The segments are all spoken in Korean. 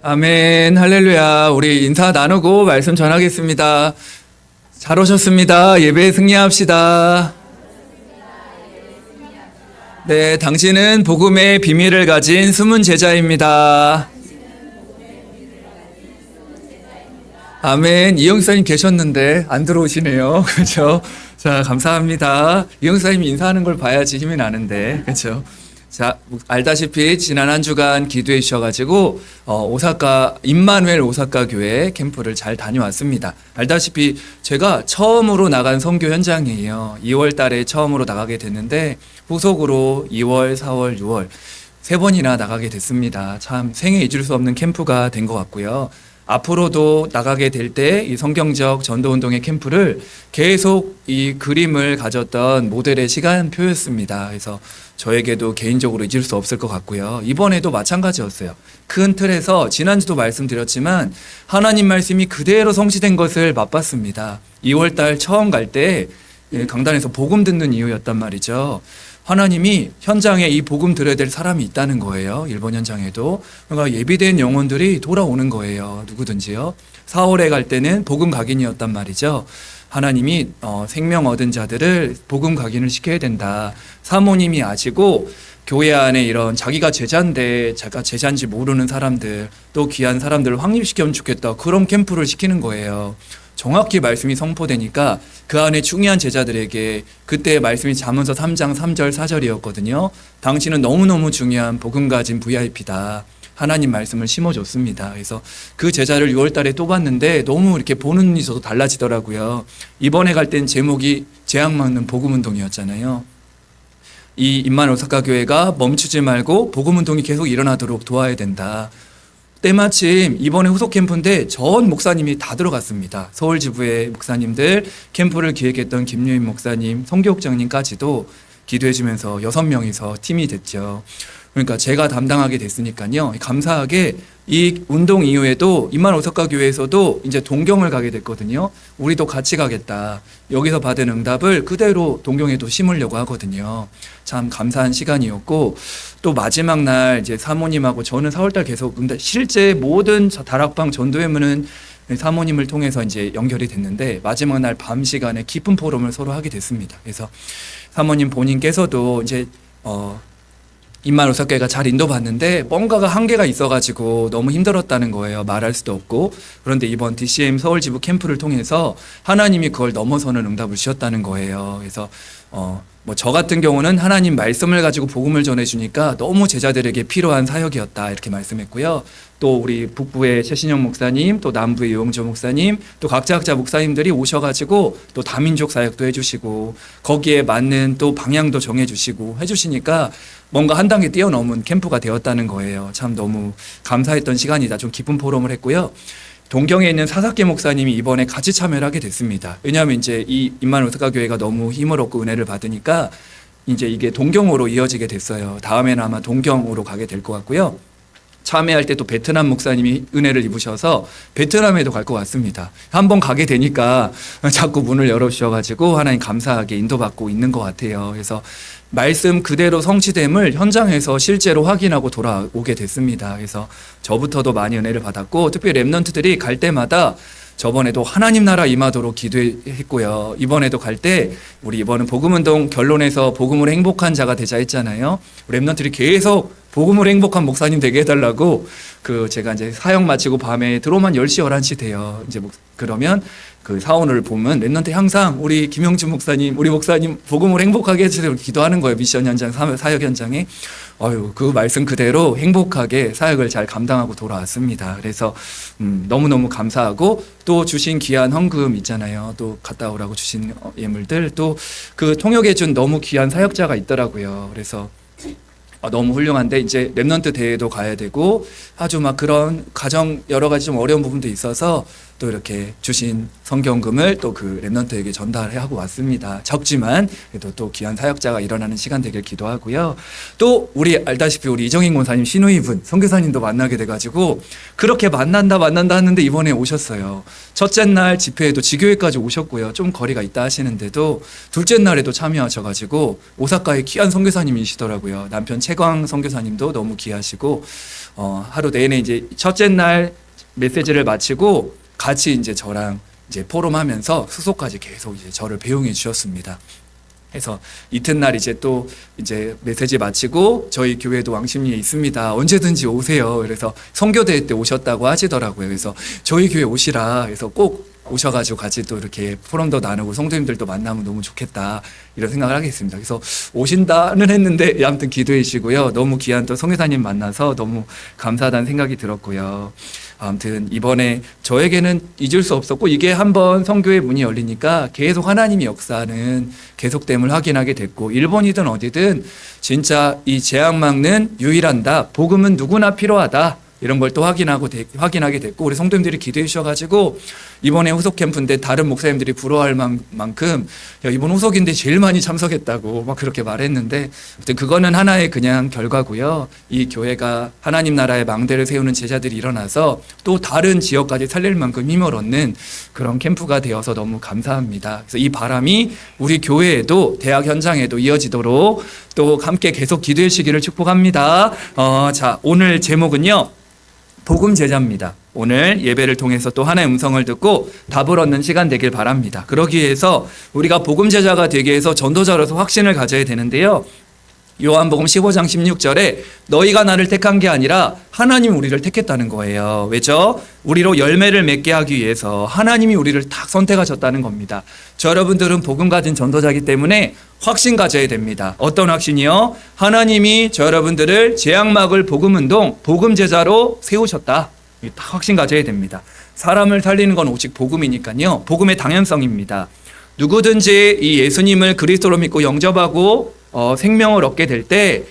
아멘, 할렐루야. 우리 인사 나누고 말씀 전하겠습니다. 잘 오셨습니다. 예배에 승리합시다. 네, 당신은 복음의 비밀을 가진 숨은 제자입니다. 아멘. 이영사님 계셨는데 안 들어오시네요. 그렇죠? 자, 감사합니다. 이영사님 인사하는 걸 봐야지 힘이 나는데, 그렇죠? 자, 알다시피 지난 한 주간 기도해 주셔가지고 오사카 임마누엘 오사카 교회 캠프를 잘 다녀왔습니다. 알다시피 제가 처음으로 나간 선교 현장이에요. 2월 달에 처음으로 나가게 됐는데 후속으로 2월, 4월, 6월 세 번이나 나가게 됐습니다. 참 생애 잊을 수 없는 캠프가 된 것 같고요. 앞으로도 나가게 될 때 이 성경적 전도운동의 캠프를 계속 이 그림을 가졌던 모델의 시간표였습니다. 그래서 저에게도 개인적으로 잊을 수 없을 것 같고요. 이번에도 마찬가지였어요. 큰 틀에서 지난주도 말씀드렸지만 하나님 말씀이 그대로 성취된 것을 맛봤습니다. 2월달 처음 갈 때 강단에서 복음 듣는 이유였단 말이죠. 하나님이 현장에 이 복음 들어야 될 사람이 있다는 거예요. 일본 현장에도. 그러니까 예비된 영혼들이 돌아오는 거예요. 누구든지요. 4월에 갈 때는 복음 각인이었단 말이죠. 하나님이 생명 얻은 자들을 복음 각인을 시켜야 된다. 사모님이 아시고 교회 안에 이런 자기가 제자인데 자기가 제자인지 모르는 사람들 또 귀한 사람들을 확립시키면 좋겠다. 그런 캠프를 시키는 거예요. 정확히 말씀이 선포되니까 그 안에 중요한 제자들에게 그때 말씀이 잠언서 3장 3절 4절이었거든요. 당신은 너무너무 중요한 복음 가진 VIP다. 하나님 말씀을 심어줬습니다. 그래서 그 제자를 6월 달에 또 봤는데 너무 이렇게 보는 눈이 저도 달라지더라고요. 이번에 갈 땐 제목이 재앙 막는 복음운동이었잖아요. 이 임마누엘 오사카 교회가 멈추지 말고 복음운동이 계속 일어나도록 도와야 된다. 때마침 이번에 후속 캠프인데 전 목사님이 다 들어갔습니다. 서울 지부의 목사님들, 캠프를 기획했던 김유인 목사님, 성교육장님까지도 기도해주면서 6명이서 팀이 됐죠. 그러니까 제가 담당하게 됐으니까요. 감사하게 이 운동 이후에도 임마누엘 오사카 교회에서도 이제 동경을 가게 됐거든요. 우리도 같이 가겠다. 여기서 받은 응답을 그대로 동경에도 심으려고 하거든요. 참 감사한 시간이었고 또 마지막 날 이제 사모님하고 저는 4월달 계속 근데 실제 모든 다락방 전도회문은 사모님을 통해서 이제 연결이 됐는데 마지막 날 밤 시간에 깊은 포럼을 서로 하게 됐습니다. 그래서 사모님 본인께서도 이제 임마누엘 오사카가 잘 인도받는데 뭔가가 한계가 있어가지고 너무 힘들었다는 거예요. 말할 수도 없고. 그런데 이번 DCM 서울 지부 캠프를 통해서 하나님이 그걸 넘어서는 응답을 주셨다는 거예요. 그래서 저 같은 경우는 하나님 말씀을 가지고 복음을 전해주니까 너무 제자들에게 필요한 사역이었다 이렇게 말씀했고요. 또 우리 북부의 최신영 목사님, 또 남부의 유영조 목사님, 또 각자 목사님들이 오셔가지고 또 다민족 사역도 해주시고 거기에 맞는 또 방향도 정해주시고 해주시니까 뭔가 한 단계 뛰어넘은 캠프가 되었다는 거예요. 참 너무 감사했던 시간이다. 좀 기쁜 포럼을 했고요. 동경에 있는 사사키 목사님이 이번에 같이 참여를 하게 됐습니다. 왜냐하면 이제 이 임마누엘 오사카 교회가 너무 힘을 얻고 은혜를 받으니까 이제 이게 동경으로 이어지게 됐어요. 다음에는 아마 동경으로 가게 될 것 같고요. 참여할 때 또 베트남 목사님이 은혜를 입으셔서 베트남에도 갈 것 같습니다. 한번 가게 되니까 자꾸 문을 열어주셔가지고 하나님 감사하게 인도받고 있는 것 같아요. 그래서 말씀 그대로 성취됨을 현장에서 실제로 확인하고 돌아오게 됐습니다. 그래서 저부터도 많이 은혜를 받았고 특별히 랩런트들이 갈 때마다 저번에도 하나님 나라 임하도록 기도했고요. 이번에도 갈 때 우리 이번은 복음운동 결론에서 복음으로 행복한 자가 되자 했잖아요. 랩런트들이 계속 복음으로 행복한 목사님 되게 해달라고 제가 이제 사역 마치고 밤에 들어오면 10시 11시 돼요. 이제 그러면 그 사원을 보면 랩런트 항상 우리 김영준 목사님, 우리 목사님 복음으로 행복하게 해주세요 기도하는 거예요. 미션 현장, 사역 현장에. 그 말씀 그대로 행복하게 사역을 잘 감당하고 돌아왔습니다. 그래서 너무너무 감사하고 또 주신 귀한 헌금 있잖아요. 또 갔다 오라고 주신 예물들 또 그 통역해준 너무 귀한 사역자가 있더라고요. 그래서 너무 훌륭한데 이제 랩런트 대회도 가야 되고 아주 막 그런 가정 여러 가지 좀 어려운 부분도 있어서 또 이렇게 주신 성경금을 또 그 랩런트에게 전달하고 왔습니다. 적지만 그래도 또 귀한 사역자가 일어나는 시간 되길 기도하고요. 또 우리 알다시피 우리 이정인 권사님 신우이분 선교사님도 만나게 돼가지고 그렇게 만난다 하는데 이번에 오셨어요. 첫째 날 집회에도 지교회까지 오셨고요. 좀 거리가 있다 하시는데도 둘째 날에도 참여하셔가지고 오사카의 귀한 선교사님이시더라고요. 남편 책 최광 선교사님도 너무 귀하시고 하루 내내 이제 첫째 날 메시지를 마치고 같이 이제 저랑 이제 포럼하면서 수소까지 계속 이제 저를 배웅해 주셨습니다. 그래서 이튿날 이제 또 이제 메시지 마치고 저희 교회도 왕십리에 있습니다. 언제든지 오세요. 그래서 선교대회 때 오셨다고 하시더라고요. 그래서 저희 교회 오시라. 그래서 꼭 오셔가지고 같이 또 이렇게 포럼도 나누고 성도님들도 만나면 너무 좋겠다 이런 생각을 하게 됐습니다. 그래서 오신다는 했는데 아무튼 기도해 주시고요. 너무 귀한 또 성교사님 만나서 너무 감사하다는 생각이 들었고요. 아무튼 이번에 저에게는 잊을 수 없었고 이게 한번 선교의 문이 열리니까 계속 하나님의 역사는 계속됨을 확인하게 됐고 일본이든 어디든 진짜 이 재앙 막는 유일한 답 복음은 누구나 필요하다. 이런 걸 또 확인하게 됐고 우리 성도님들이 기도해 주셔가지고 이번에 후속 캠프인데 다른 목사님들이 부러워할 만큼 야, 이번 후속인데 제일 많이 참석했다고 막 그렇게 말했는데 아무튼 그거는 하나의 그냥 결과고요. 이 교회가 하나님 나라의 망대를 세우는 제자들이 일어나서 또 다른 지역까지 살릴 만큼 힘을 얻는 그런 캠프가 되어서 너무 감사합니다. 그래서 이 바람이 우리 교회에도 대학 현장에도 이어지도록 또 함께 계속 기도해 주시기를 축복합니다. 자, 오늘 제목은요. 복음 제자입니다. 오늘 예배를 통해서 또 하나의 음성을 듣고 답을 얻는 시간 되길 바랍니다. 그러기 위해서 우리가 복음 제자가 되기 위해서 전도자로서 확신을 가져야 되는데요. 요한복음 15장 16절에 너희가 나를 택한 게 아니라 하나님이 우리를 택했다는 거예요. 왜죠? 우리로 열매를 맺게 하기 위해서 하나님이 우리를 딱 선택하셨다는 겁니다. 저 여러분들은 복음 가진 전도자이기 때문에 확신 가져야 됩니다. 어떤 확신이요? 하나님이 저 여러분들을 재앙막을 복음운동, 복음 제자로 세우셨다. 딱 확신 가져야 됩니다. 사람을 살리는 건 오직 복음이니까요. 복음의 당연성입니다. 누구든지 이 예수님을 그리스도로 믿고 영접하고 생명을 얻게 될 때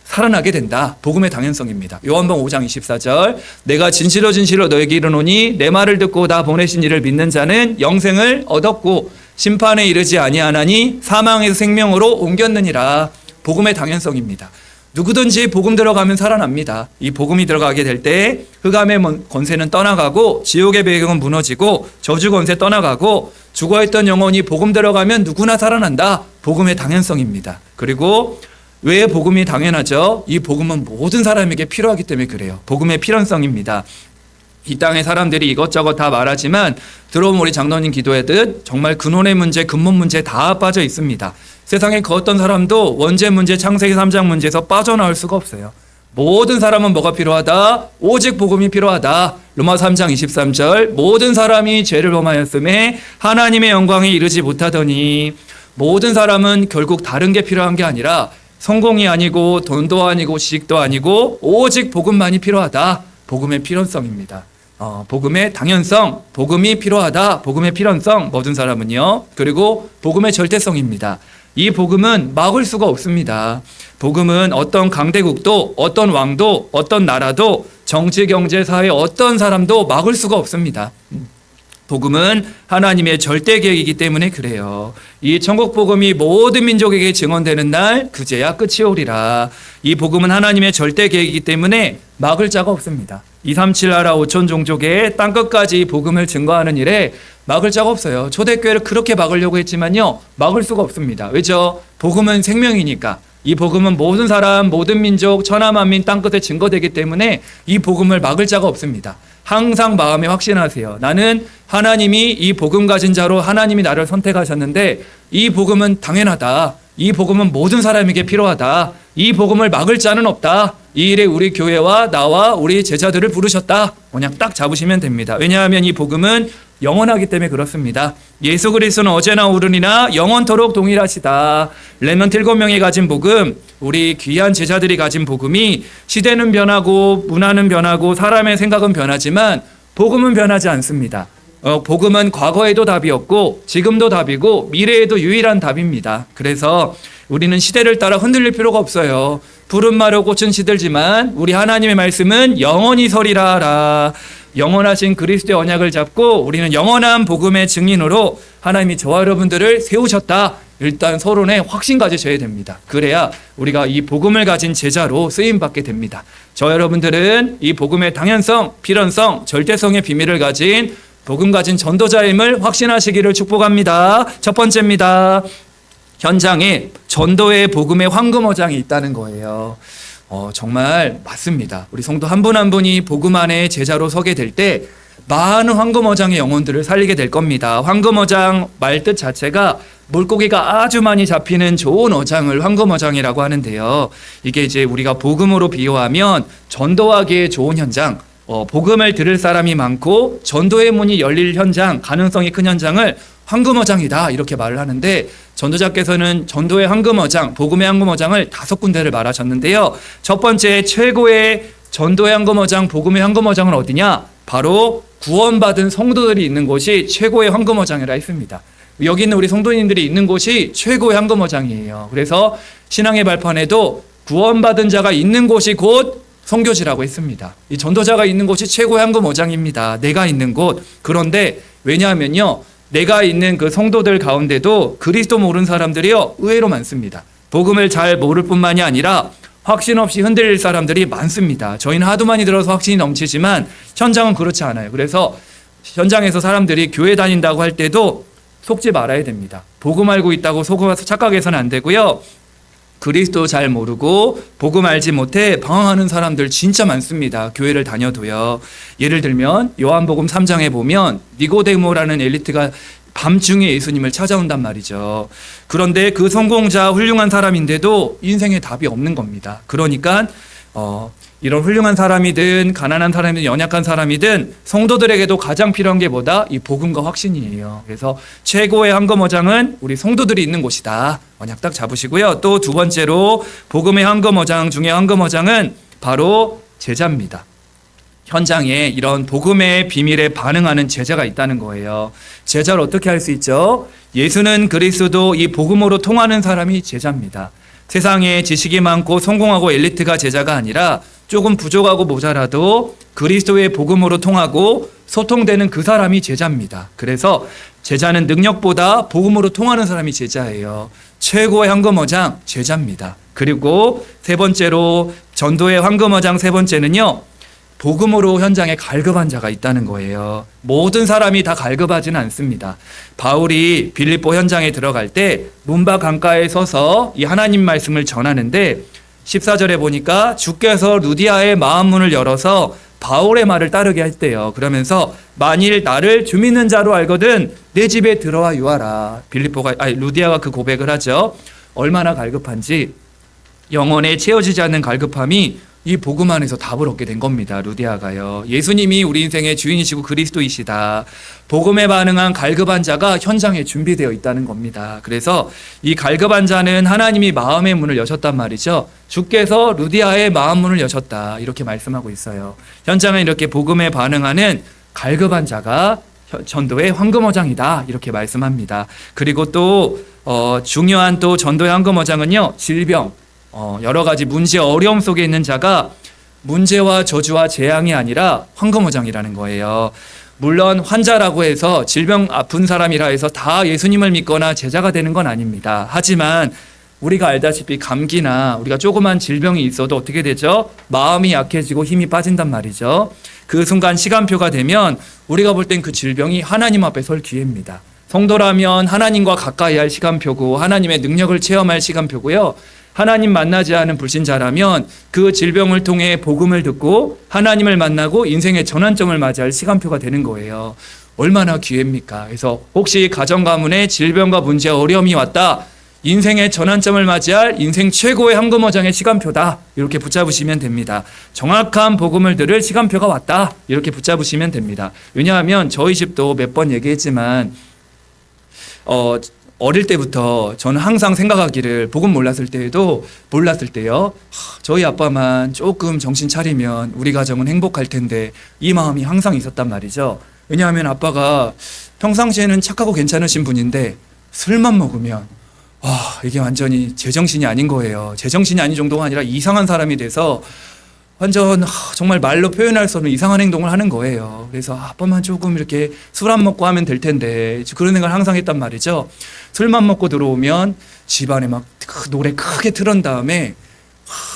살아나게 된다. 복음의 당연성입니다. 요한복음 5장 24절 내가 진실로 진실로 너에게 이르노니 내 말을 듣고 나 보내신 이를 믿는 자는 영생을 얻었고 심판에 이르지 아니하나니 사망에서 생명으로 옮겼느니라. 복음의 당연성입니다. 누구든지 복음 들어가면 살아납니다. 이 복음이 들어가게 될 때 흑암의 권세는 떠나가고 지옥의 배경은 무너지고 저주 권세 떠나가고 죽어있던 영혼이 복음 들어가면 누구나 살아난다. 복음의 당연성입니다. 그리고 왜 복음이 당연하죠? 이 복음은 모든 사람에게 필요하기 때문에 그래요. 복음의 필연성입니다. 이 땅의 사람들이 이것저것 다 말하지만 들어오면 우리 장로님 기도하듯 정말 근원의 문제, 근본 문제 다 빠져 있습니다. 세상에 그 어떤 사람도 원죄 문제, 창세기 3장 문제에서 빠져나올 수가 없어요. 모든 사람은 뭐가 필요하다? 오직 복음이 필요하다. 로마서 3장 23절 모든 사람이 죄를 범하였음에 하나님의 영광에 이르지 못하더니 모든 사람은 결국 다른 게 필요한 게 아니라 성공이 아니고 돈도 아니고 지식도 아니고 오직 복음만이 필요하다. 복음의 필연성입니다. 복음의 당연성, 복음이 필요하다. 복음의 필연성, 모든 사람은요. 그리고 복음의 절대성입니다. 이 복음은 막을 수가 없습니다. 복음은 어떤 강대국도, 어떤 왕도, 어떤 나라도, 정치, 경제, 사회 어떤 사람도 막을 수가 없습니다. 복음은 하나님의 절대 계획이기 때문에 그래요. 이 천국 복음이 모든 민족에게 증언되는 날 그제야 끝이 오리라. 이 복음은 하나님의 절대 계획이기 때문에 막을 자가 없습니다. 237 나라 5천 종족의 땅끝까지 복음을 증거하는 일에 막을 자가 없어요. 초대교회를 그렇게 막으려고 했지만요. 막을 수가 없습니다. 왜죠? 복음은 생명이니까. 이 복음은 모든 사람, 모든 민족, 천하만민 땅끝에 증거되기 때문에 이 복음을 막을 자가 없습니다. 항상 마음에 확신하세요. 나는 하나님이 이 복음 가진 자로 하나님이 나를 선택하셨는데 이 복음은 당연하다. 이 복음은 모든 사람에게 필요하다. 이 복음을 막을 자는 없다. 이 일에 우리 교회와 나와 우리 제자들을 부르셨다. 그냥 딱 잡으시면 됩니다. 왜냐하면 이 복음은 영원하기 때문에 그렇습니다. 예수 그리스도는 어제나 오르니나 영원토록 동일하시다. 렘넌트 7명이 가진 복음, 우리 귀한 제자들이 가진 복음이 시대는 변하고 문화는 변하고 사람의 생각은 변하지만 복음은 변하지 않습니다. 복음은 과거에도 답이었고 지금도 답이고 미래에도 유일한 답입니다. 그래서 우리는 시대를 따라 흔들릴 필요가 없어요. 푸른 마루 꽃은 시들지만 우리 하나님의 말씀은 영원히 서리라. 영원하신 그리스도의 언약을 잡고 우리는 영원한 복음의 증인으로 하나님이 저와 여러분들을 세우셨다. 일단 서론에 확신 가지셔야 됩니다. 그래야 우리가 이 복음을 가진 제자로 쓰임받게 됩니다. 저 여러분들은 이 복음의 당연성, 필연성, 절대성의 비밀을 가진 복음 가진 전도자임을 확신하시기를 축복합니다. 첫 번째입니다. 현장에 전도의 복음의 황금어장이 있다는 거예요. 정말 맞습니다. 우리 성도 한 분 한 분이 복음 안에 제자로 서게 될 때 많은 황금어장의 영혼들을 살리게 될 겁니다. 황금어장 말뜻 자체가 물고기가 아주 많이 잡히는 좋은 어장을 황금어장이라고 하는데요. 이게 이제 우리가 복음으로 비유하면 전도하기에 좋은 현장, 복음을 들을 사람이 많고 전도의 문이 열릴 현장, 가능성이 큰 현장을 황금어장이다 이렇게 말을 하는데, 전도자께서는 전도의 황금어장, 복음의 황금어장을 5군데를 말하셨는데요. 첫 번째 최고의 전도의 황금어장, 복음의 황금어장은 어디냐? 바로 구원받은 성도들이 있는 곳이 최고의 황금어장이라 했습니다. 여기 있는 우리 성도님들이 있는 곳이 최고의 황금어장이에요. 그래서 신앙의 발판에도 구원받은 자가 있는 곳이 곧 선교지라고 했습니다. 이 전도자가 있는 곳이 최고의 황금어장입니다. 내가 있는 곳. 그런데 왜냐하면요, 내가 있는 그 성도들 가운데도 그리스도 모르는 사람들이요 의외로 많습니다. 복음을 잘 모를 뿐만이 아니라 확신 없이 흔들릴 사람들이 많습니다. 저희는 하도 많이 들어서 확신이 넘치지만 현장은 그렇지 않아요. 그래서 현장에서 사람들이 교회 다닌다고 할 때도 속지 말아야 됩니다. 복음 알고 있다고 속아서 착각해서는 안 되고요. 그리스도 잘 모르고 복음 알지 못해 방황하는 사람들 진짜 많습니다. 교회를 다녀도요. 예를 들면 요한복음 3장에 보면 니고데모라는 엘리트가 밤중에 예수님을 찾아온단 말이죠. 그런데 그 성공자 훌륭한 사람인데도 인생에 답이 없는 겁니다. 그러니까 이런 훌륭한 사람이든 가난한 사람이든 연약한 사람이든 성도들에게도 가장 필요한 게 뭐다? 이 복음과 확신이에요. 그래서 최고의 황금어장은 우리 성도들이 있는 곳이다. 언약 딱 잡으시고요. 또 두 번째로 복음의 황금어장 중에 황금어장은 바로 제자입니다. 현장에 이런 복음의 비밀에 반응하는 제자가 있다는 거예요. 제자를 어떻게 할 수 있죠? 예수는 그리스도, 이 복음으로 통하는 사람이 제자입니다. 세상에 지식이 많고 성공하고 엘리트가 제자가 아니라 조금 부족하고 모자라도 그리스도의 복음으로 통하고 소통되는 그 사람이 제자입니다. 그래서 제자는 능력보다 복음으로 통하는 사람이 제자예요. 최고의 황금어장, 제자입니다. 그리고 세 번째로 전도의 황금어장 세 번째는요, 복음으로 현장에 갈급한 자가 있다는 거예요. 모든 사람이 다 갈급하지는 않습니다. 바울이 빌립보 현장에 들어갈 때 문밖 강가에 서서 이 하나님 말씀을 전하는데 14절에 보니까 주께서 루디아의 마음문을 열어서 바울의 말을 따르게 했대요. 그러면서 만일 나를 주 믿는 자로 알거든 내 집에 들어와 유하라. 루디아가 그 고백을 하죠. 얼마나 갈급한지, 영혼에 채워지지 않는 갈급함이 이 복음 안에서 답을 얻게 된 겁니다. 루디아가요. 예수님이 우리 인생의 주인이시고 그리스도이시다. 복음에 반응한 갈급한 자가 현장에 준비되어 있다는 겁니다. 그래서 이 갈급한 자는 하나님이 마음의 문을 여셨단 말이죠. 주께서 루디아의 마음 문을 여셨다. 이렇게 말씀하고 있어요. 현장에 이렇게 복음에 반응하는 갈급한 자가 전도의 황금어장이다. 이렇게 말씀합니다. 그리고 또 중요한 또 전도의 황금어장은요, 질병, 여러 가지 문제, 어려움 속에 있는 자가 문제와 저주와 재앙이 아니라 황금어장이라는 거예요. 물론 환자라고 해서 질병 아픈 사람이라 해서 다 예수님을 믿거나 제자가 되는 건 아닙니다. 하지만 우리가 알다시피 감기나 우리가 조그만 질병이 있어도 어떻게 되죠? 마음이 약해지고 힘이 빠진단 말이죠. 그 순간 시간표가 되면 우리가 볼 땐 그 질병이 하나님 앞에 설 기회입니다. 성도라면 하나님과 가까이 할 시간표고 하나님의 능력을 체험할 시간표고요. 하나님 만나지 않은 불신자라면 그 질병을 통해 복음을 듣고 하나님을 만나고 인생의 전환점을 맞이할 시간표가 되는 거예요. 얼마나 기회입니까? 그래서 혹시 가정 가문에 질병과 문제, 어려움이 왔다. 인생의 전환점을 맞이할 인생 최고의 황금어장의 시간표다. 이렇게 붙잡으시면 됩니다. 정확한 복음을 들을 시간표가 왔다. 이렇게 붙잡으시면 됩니다. 왜냐하면 저희 집도 몇 번 얘기했지만 어릴 때부터 저는 항상 생각하기를, 복음 몰랐을 때요, 저희 아빠만 조금 정신 차리면 우리 가정은 행복할 텐데, 이 마음이 항상 있었단 말이죠. 왜냐하면 아빠가 평상시에는 착하고 괜찮으신 분인데 술만 먹으면 이게 완전히 제정신이 아닌 거예요. 제정신이 아닌 정도가 아니라 이상한 사람이 돼서 완전 정말 말로 표현할 수 없는 이상한 행동을 하는 거예요. 그래서 아빠만 조금 이렇게 술 안 먹고 하면 될 텐데, 그런 생각을 항상 했단 말이죠. 술만 먹고 들어오면 집안에 막 노래 크게 틀은 다음에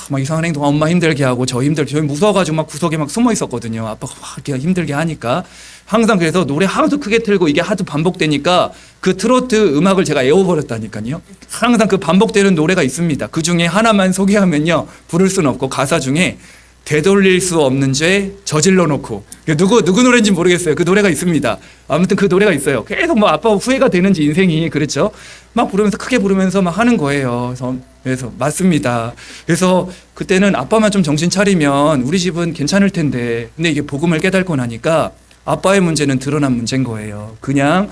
막 이상한 행동, 엄마 힘들게 하고 저희 무서워가지고 막 구석에 막 숨어 있었거든요. 아빠가 막 이렇게 힘들게 하니까 항상. 그래서 노래 하도 크게 틀고 이게 하도 반복되니까 그 트로트 음악을 제가 애워버렸다니까요. 항상 그 반복되는 노래가 있습니다. 그 중에 하나만 소개하면요, 부를 수는 없고, 가사 중에 되돌릴 수 없는 죄 저질러 놓고, 누구 노래인지 모르겠어요. 그 노래가 있습니다. 아무튼 그 노래가 있어요. 계속 뭐 아빠 후회가 되는지 인생이, 그렇죠? 막 부르면서, 크게 부르면서 막 하는 거예요. 그래서 맞습니다. 그래서 그때는 아빠만 좀 정신 차리면 우리 집은 괜찮을 텐데, 근데 이게 복음을 깨닫고 나니까 아빠의 문제는 드러난 문제인 거예요. 그냥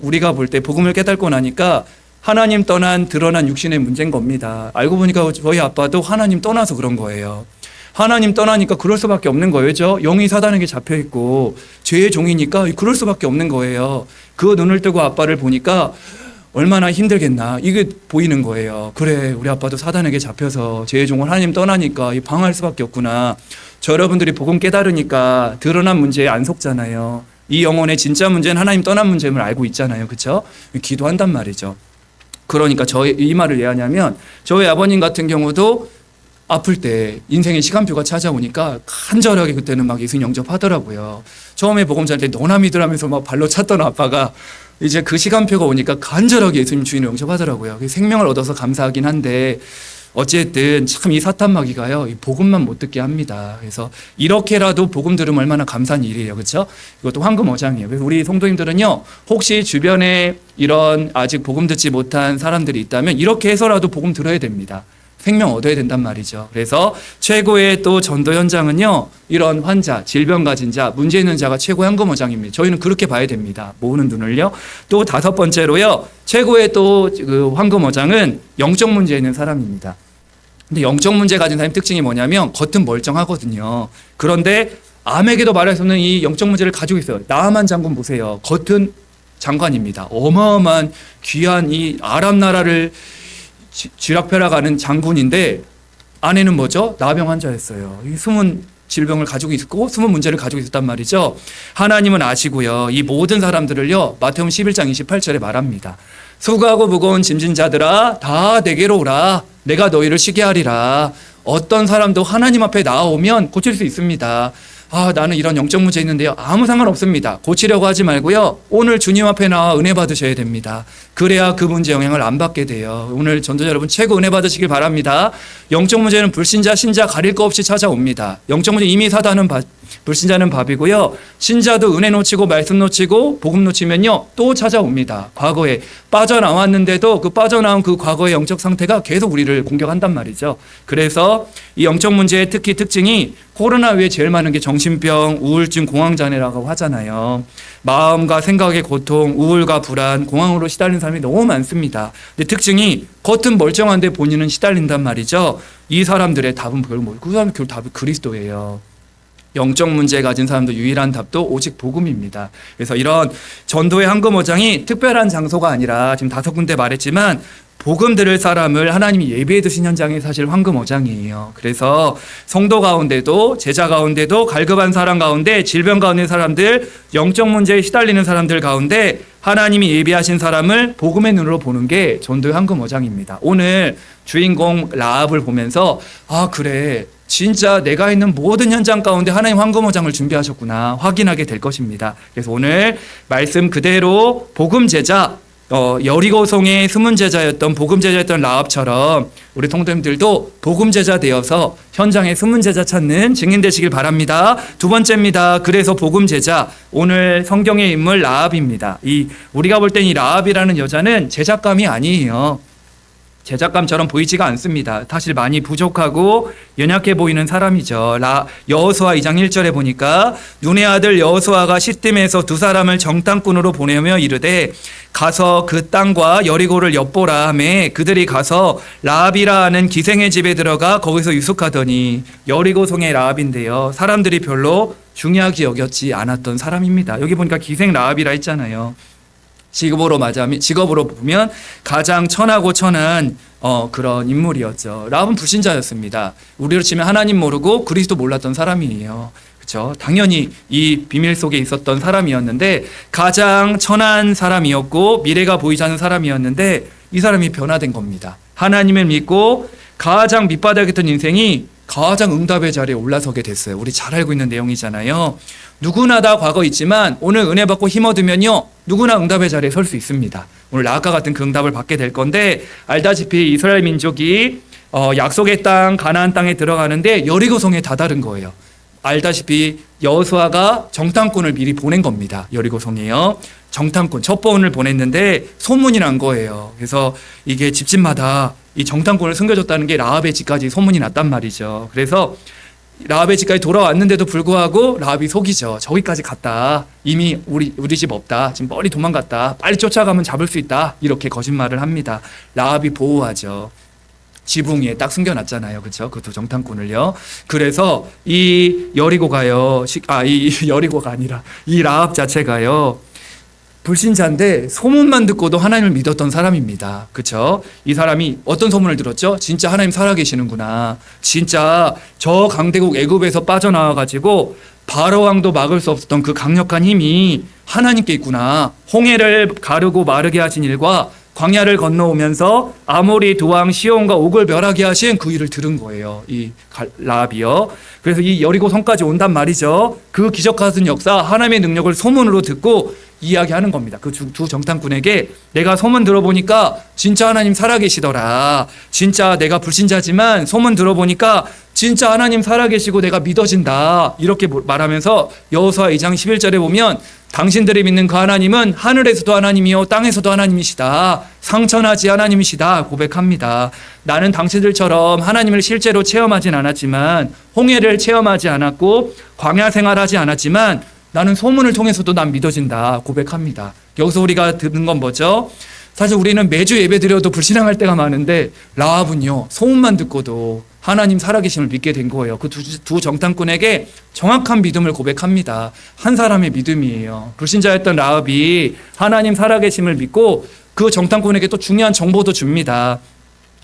우리가 볼 때 복음을 깨닫고 나니까 하나님 떠난 드러난 육신의 문제인 겁니다. 알고 보니까 저희 아빠도 하나님 떠나서 그런 거예요. 하나님 떠나니까 그럴 수밖에 없는 거예요. 영이 사단에게 잡혀있고 죄의 종이니까 그럴 수밖에 없는 거예요. 그 눈을 뜨고 아빠를 보니까 얼마나 힘들겠나, 이게 보이는 거예요. 그래, 우리 아빠도 사단에게 잡혀서 죄의 종을 하나님 떠나니까 방할 수밖에 없구나. 저 여러분들이 복음 깨달으니까 드러난 문제에 안 속잖아요. 이 영혼의 진짜 문제는 하나님 떠난 문제임을 알고 있잖아요. 그렇죠? 기도한단 말이죠. 그러니까 이 말을 왜 하냐면, 저희 아버님 같은 경우도 아플 때 인생의 시간표가 찾아오니까 간절하게 그때는 막 예수님 영접하더라고요. 처음에 복음 전할 때 너나 믿으라면서 막 발로 찼던 아빠가 이제 그 시간표가 오니까 간절하게 예수님 주인을 영접하더라고요. 생명을 얻어서 감사하긴 한데, 어쨌든 참 이 사탄 마귀가요, 이 복음만 못 듣게 합니다. 그래서 이렇게라도 복음 들으면 얼마나 감사한 일이에요. 그렇죠? 이것도 황금 어장이에요. 그래서 우리 성도님들은요, 혹시 주변에 이런 아직 복음 듣지 못한 사람들이 있다면 이렇게 해서라도 복음 들어야 됩니다. 생명 얻어야 된단 말이죠. 그래서 최고의 또 전도 현장은요, 이런 환자, 질병 가진 자, 문제 있는 자가 최고의 황금 어장입니다. 저희는 그렇게 봐야 됩니다. 모으는 눈을요. 또 5번째로요, 최고의 또 그 황금 어장은 영적 문제 있는 사람입니다. 근데 영적 문제 가진 사람의 특징이 뭐냐면 겉은 멀쩡하거든요. 그런데 암에게도 말할 수 없는 이 영적 문제를 가지고 있어요. 나아만 장군 보세요. 겉은 장관입니다. 어마어마한 귀한 이 아람 나라를 쥐락펴락하는 장군인데 아내는 뭐죠? 나병 환자였어요. 이 숨은 질병을 가지고 있고 숨은 문제를 가지고 있었단 말이죠. 하나님은 아시고요, 이 모든 사람들을요, 마태복음 11장 28절에 말합니다. 수고하고 무거운 짐진 자들아 다 내게로 오라. 내가 너희를 쉬게 하리라. 어떤 사람도 하나님 앞에 나오면 고칠 수 있습니다. 나는 이런 영적 문제 있는데요. 아무 상관없습니다. 고치려고 하지 말고요, 오늘 주님 앞에 나와 은혜 받으셔야 됩니다. 그래야 그 문제 영향을 안 받게 돼요. 오늘 전도자 여러분 최고 은혜 받으시길 바랍니다. 영적 문제는 불신자, 신자 가릴 거 없이 찾아옵니다. 영적 문제 이미 사단은 불신자는 밥이고요, 신자도 은혜 놓치고 말씀 놓치고 복음 놓치면요 또 찾아옵니다. 과거에 빠져나왔는데도 그 빠져나온 그 과거의 영적 상태가 계속 우리를 공격한단 말이죠. 그래서 이 영적 문제의 특히 특징이, 코로나 외에 제일 많은 게 정신병, 우울증, 공황장애라고 하잖아요. 마음과 생각의 고통, 우울과 불안, 공황으로 시달리는 사람이 너무 많습니다. 근데 특징이 겉은 멀쩡한데 본인은 시달린단 말이죠. 이 사람들의 답은 그 사람 결국 답은 그리스도예요. 영적 문제 가진 사람도 유일한 답도 오직 복음입니다. 그래서 이런 전도의 황금 어장이 특별한 장소가 아니라 지금 5군데 말했지만 복음 들을 사람을 하나님이 예비해 두신 현장이 사실 황금 어장이에요. 그래서 성도 가운데도 제자 가운데도 갈급한 사람 가운데 질병 가운데 사람들, 영적 문제에 시달리는 사람들 가운데 하나님이 예비하신 사람을 복음의 눈으로 보는 게 전도의 황금 어장입니다. 오늘 주인공 라합을 보면서 그래, 진짜 내가 있는 모든 현장 가운데 하나님 황금 어장을 준비하셨구나 확인하게 될 것입니다. 그래서 오늘 말씀 그대로 복음 제자, 여리고성의 숨은 제자였던 복음 제자였던 라합처럼 우리 성도님들도 복음 제자 되어서 현장에 숨은 제자 찾는 증인 되시길 바랍니다. 2번째입니다. 그래서 복음 제자, 오늘 성경의 인물 라합입니다. 우리가 볼 땐 이 라합이라는 여자는 제작감이 아니에요. 제작감처럼 보이지가 않습니다. 사실 많이 부족하고 연약해 보이는 사람이죠. 여호수아 2장 1절에 보니까 눈의 아들 여호수아가 시딤에서 2 사람을 정탐꾼으로 보내며 이르되 가서 그 땅과 여리고를 엿보라 하매 그들이 가서 라합이라 하는 기생의 집에 들어가 거기서 유숙하더니, 여리고성의 라합인데요, 사람들이 별로 중요하게 여겼지 않았던 사람입니다. 여기 보니까 기생 라합이라 했잖아요. 직업으로 보면 가장 천하고 천한 그런 인물이었죠. 라합은 불신자였습니다. 우리로 치면 하나님 모르고 그리스도 몰랐던 사람이에요. 그렇죠? 당연히 이 비밀 속에 있었던 사람이었는데 가장 천한 사람이었고 미래가 보이지 않는 사람이었는데 이 사람이 변화된 겁니다. 하나님을 믿고 가장 밑바닥이었던 인생이 가장 응답의 자리에 올라서게 됐어요. 우리 잘 알고 있는 내용이잖아요. 누구나 다 과거 있지만 오늘 은혜 받고 힘 얻으면요, 누구나 응답의 자리에 설 수 있습니다. 오늘 라합과 같은 그 응답을 받게 될 건데, 알다시피 이스라엘 민족이 약속의 땅 가나안 땅에 들어가는데 여리고성에 다다른 거예요. 알다시피 여호수아가 정탐꾼을 미리 보낸 겁니다. 여리고성에요. 정탐꾼 첩보원을 보냈는데 소문이 난 거예요. 그래서 이게 집집마다 이 정탐꾼을 숨겨줬다는 게 라합의 집까지 소문이 났단 말이죠. 그래서 라합의 집까지 돌아왔는데도 불구하고 라합이 속이죠. 저기까지 갔다. 이미 우리 집 없다. 지금 멀리 도망갔다. 빨리 쫓아가면 잡을 수 있다. 이렇게 거짓말을 합니다. 라합이 보호하죠. 지붕 위에 딱 숨겨놨잖아요. 그렇죠? 그 두 정탐꾼을요. 그래서 이 여리고가요. 이 여리고가 아니라 이 라합 자체가요, 불신자인데 소문만 듣고도 하나님을 믿었던 사람입니다. 그렇죠? 이 사람이 어떤 소문을 들었죠? 진짜 하나님 살아계시는구나. 진짜 저 강대국 애굽에서 빠져나와가지고 바로 왕도 막을 수 없었던 그 강력한 힘이 하나님께 있구나. 홍해를 가르고 마르게 하신 일과 광야를 건너오면서 아모리 두 왕 시온과 옥을 멸하게 하신 그 일을 들은 거예요. 이 라합이요. 그래서 이 여리고 성까지 온단 말이죠. 그 기적 같은 역사, 하나님의 능력을 소문으로 듣고 이야기하는 겁니다. 그 두 정탐꾼에게 내가 소문 들어보니까 진짜 하나님 살아계시더라. 진짜 내가 불신자지만 소문 들어보니까 진짜 하나님 살아계시고 내가 믿어진다. 이렇게 말하면서 여호수아 2장 11절에 보면 당신들이 믿는 그 하나님은 하늘에서도 하나님이요 땅에서도 하나님이시다. 상천하지 하나님이시다 고백합니다. 나는 당신들처럼 하나님을 실제로 체험하진 않았지만, 홍해를 체험하지 않았고 광야 생활하지 않았지만 나는 소문을 통해서도 난 믿어진다 고백합니다. 여기서 우리가 듣는 건 뭐죠? 사실 우리는 매주 예배 드려도 불신앙할 때가 많은데 라합은요, 소문만 듣고도 하나님 살아계심을 믿게 된 거예요. 그 두 정탐꾼에게 정확한 믿음을 고백합니다. 한 사람의 믿음이에요. 불신자였던 라합이 하나님 살아계심을 믿고 그 정탐꾼에게 또 중요한 정보도 줍니다.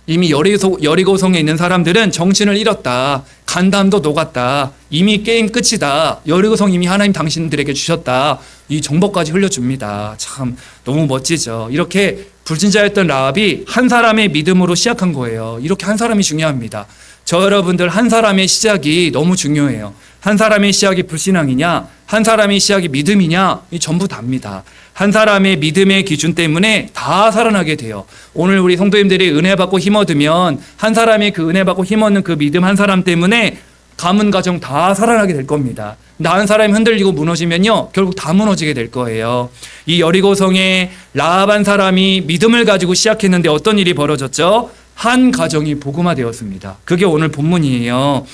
이미 여리고성에 있는 사람들은 정신을 잃었다. 간담도 녹았다. 이미 게임 끝이다. 여리고성 이미 하나님 당신들에게 주셨다. 이 정보까지 흘려줍니다. 참 너무 멋지죠. 이렇게 불신자였던 라합이 한 사람의 믿음으로 시작한 거예요. 이렇게 한 사람이 중요합니다. 저 여러분들 한 사람의 시작이 너무 중요해요. 한 사람의 시작이 불신앙이냐, 한 사람의 시작이 믿음이냐, 이 전부 다입니다. 한 사람의 믿음의 기준 때문에 다 살아나게 돼요. 오늘 우리 성도님들이 은혜 받고 힘 얻으면 한 사람이 그 은혜 받고 힘 얻는 그 믿음 한 사람 때문에 가문 가정 다 살아나게 될 겁니다. 나 한 사람이 흔들리고 무너지면요, 결국 다 무너지게 될 거예요. 이 여리고성에 라합 한 사람이 믿음을 가지고 시작했는데 어떤 일이 벌어졌죠? 한 가정이 복음화되었습니다. 그게 오늘 본문이에요.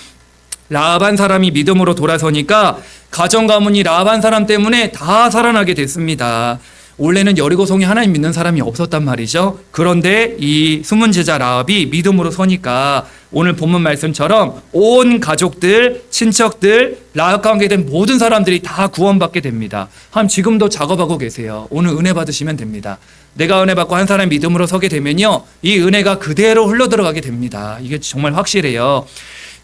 라합 한 사람이 믿음으로 돌아서니까 가정 가문이 라합 한 사람 때문에 다 살아나게 됐습니다. 원래는 여리고성에 하나님 믿는 사람이 없었단 말이죠. 그런데 이 숨은 제자 라합이 믿음으로 서니까 오늘 본문 말씀처럼 온 가족들, 친척들, 라합과 관계된 모든 사람들이 다 구원받게 됩니다. 지금도 작업하고 계세요. 오늘 은혜 받으시면 됩니다. 내가 은혜 받고 한 사람 믿음으로 서게 되면요, 이 은혜가 그대로 흘러들어가게 됩니다. 이게 정말 확실해요.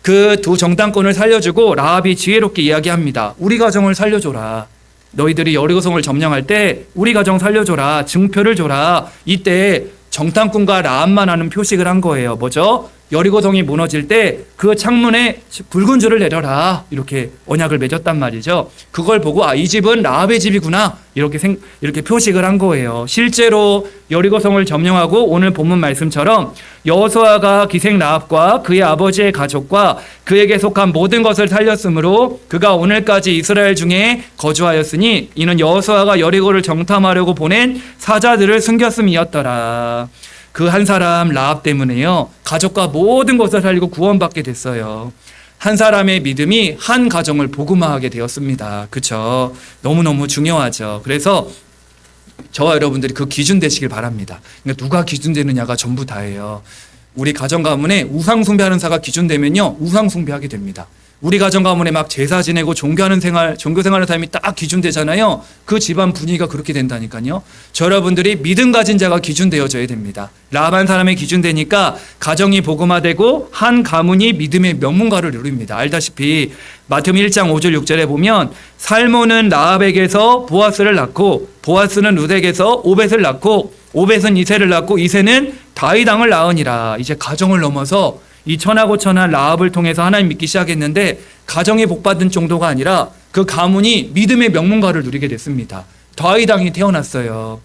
그 두 정탐꾼을 살려주고 라합이 지혜롭게 이야기합니다. 우리 가정을 살려줘라. 너희들이 여리고성을 점령할 때 우리 가정 살려줘라. 증표를 줘라. 이때 정탐꾼과 라합만 하는 표식을 한 거예요. 뭐죠? 여리고성이 무너질 때 그 창문에 붉은 줄을 내려라. 이렇게 언약을 맺었단 말이죠. 그걸 보고 이 집은 라합의 집이구나. 이렇게 표식을 한 거예요. 실제로 여리고성을 점령하고 오늘 본문 말씀처럼 여호수아가 기생 라합과 그의 아버지의 가족과 그에게 속한 모든 것을 살렸으므로 그가 오늘까지 이스라엘 중에 거주하였으니 이는 여호수아가 여리고를 정탐하려고 보낸 사자들을 숨겼음이었더라. 그 한 사람 라합 때문에요, 가족과 모든 것을 살리고 구원받게 됐어요. 한 사람의 믿음이 한 가정을 복음화하게 되었습니다. 그렇죠? 너무너무 중요하죠. 그래서 저와 여러분들이 그 기준 되시길 바랍니다. 그러니까 누가 기준 되느냐가 전부 다예요. 우리 가정 가문에 우상 숭배하는 사가 기준 되면요, 우상 숭배하게 됩니다. 우리 가정 가문에 막 제사 지내고 종교 생활하는 사람이 딱 기준되잖아요. 그 집안 분위기가 그렇게 된다니까요. 저 여러분들이 믿음 가진 자가 기준되어져야 됩니다. 라합 한 사람의 기준되니까 가정이 복음화되고 한 가문이 믿음의 명문가를 누립니다. 알다시피 마태복음 1장 5절 6절에 보면 살몬은 라합에게서 보아스를 낳고 보아스는 룻에게서 오벳을 낳고 오벳은 이새를 낳고 이새는 다윗 왕을 낳으니라. 이제 가정을 넘어서 이 천하고천한 라합을 통해서 하나님 믿기 시작했는데 가정에 복받은 정도가 아니라 그 가문이 믿음의 명문가를 누리게 됐습니다. 다윗왕이 태어났어요.